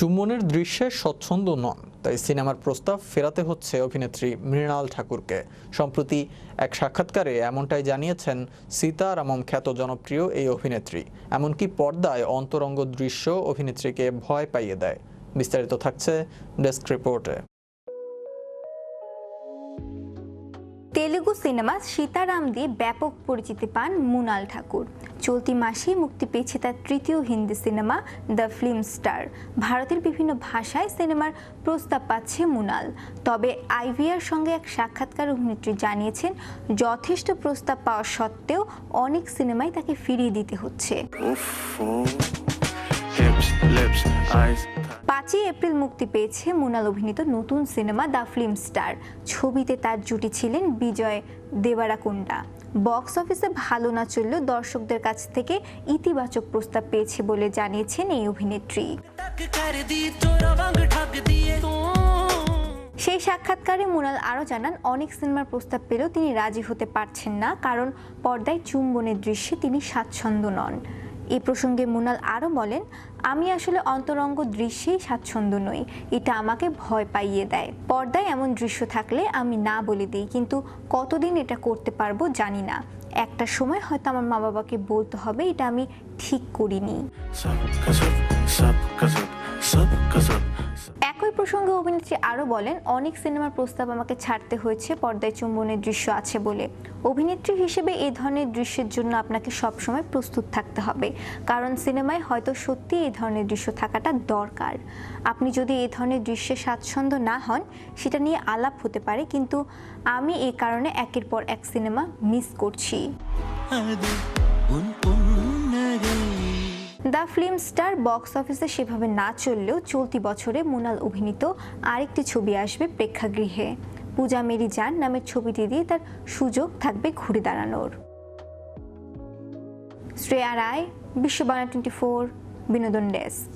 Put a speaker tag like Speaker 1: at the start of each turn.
Speaker 1: চুম্বনের দৃশ্যে স্বচ্ছন্দ নন, তাই সিনেমার প্রস্তাব ফেরাতে হচ্ছে অভিনেত্রী মৃণাল ঠাকুরকে। সম্প্রতি এক সাক্ষাৎকারে এমনটাই জানিয়েছেন সীতারামম খ্যাত জনপ্রিয় এই অভিনেত্রী। এমনকি পর্দায় অন্তরঙ্গ দৃশ্য অভিনেত্রীকে ভয় পাইয়ে দেয়। বিস্তারিত থাকছে ডেস্ক রিপোর্টে।
Speaker 2: তেলুগু সিনেমা সীতারাম দিয়ে ব্যাপক পরিচিতি পান মৃণাল ঠাকুর। চলতি মাসেই মুক্তি পেয়েছে তার তৃতীয় Hindi cinema the film star. ভারতের বিভিন্ন ভাষায় সিনেমার প্রস্তাব পাচ্ছে মৃণাল। তবে আইভিআর সঙ্গে এক সাক্ষাৎকার অভিনেত্রী জানিয়েছেন, যথেষ্ট প্রস্তাব পাওয়া সত্ত্বেও অনেক সিনেমায় তাকে ফিরিয়ে দিতে হচ্ছে। 5 এপ্রিল মুক্তি পেয়েছে মৃণাল অভিনীত নতুন সিনেমা দ্য ফিল্ম স্টার। ছবিতে তার জুটি ছিলেন বিজয় দেবারাকোন্ডা। বক্স অফিসে ভালো না চললেও দর্শকদের কাছ থেকে ইতিবাচক প্রস্তাব পেয়েছে বলে জানিয়েছেন এই অভিনেত্রী। সেই সাক্ষাৎকারে মৃণাল আরও জানান, অনেক সিনেমার প্রস্তাব পেলেও তিনি রাজি হতে পারছেন না, কারণ পর্দায় চুম্বনের দৃশ্যে তিনি স্বাচ্ছন্দ্য নন। এই প্রসঙ্গে মৃণাল আরও বলেন, আমি আসলে অন্তরঙ্গ দৃশ্যেই স্বাচ্ছন্দ্য নই, এটা আমাকে ভয় পাইয়ে দেয়। পর্দায় এমন দৃশ্য থাকলে আমি না বলে দিই, কিন্তু কতদিন এটা করতে পারবো জানি না। একটা সময় হয়তো আমার মা বাবাকে বলতে হবে, এটা আমি ঠিক করিনি। একই প্রসঙ্গে অভিনেত্রী আরও বলেন, অনেক সিনেমার প্রস্তাব আমাকে ছাড়তে হয়েছে পর্দায় চুম্বনের দৃশ্য আছে বলে। অভিনেত্রী হিসেবে এই ধরনের দৃশ্যের জন্য আপনাকে সবসময় প্রস্তুত থাকতে হবে, কারণ সিনেমায় হয়তো সত্যি এই ধরনের দৃশ্য থাকাটা দরকার। আপনি যদি এই ধরনের দৃশ্যে স্বাচ্ছন্দ্য না হন, সেটা নিয়ে আলাপ হতে পারে, কিন্তু আমি এই কারণে একের পর এক সিনেমা মিস করছি। দ্য ফিল্ম স্টার বক্স অফিসে সেভাবে না চললেও চলতি বছরে মৃণাল অভিনীত আরেকটি ছবি আসবে প্রেক্ষাগৃহে। পূজা মেরি জান নামের ছবিটি দিয়ে তার সুযোগ থাকবে ঘুরে দাঁড়ানোর। শ্রেয়া রায়, বিশ্ববাণী 24, বিনোদন ডেস্ক।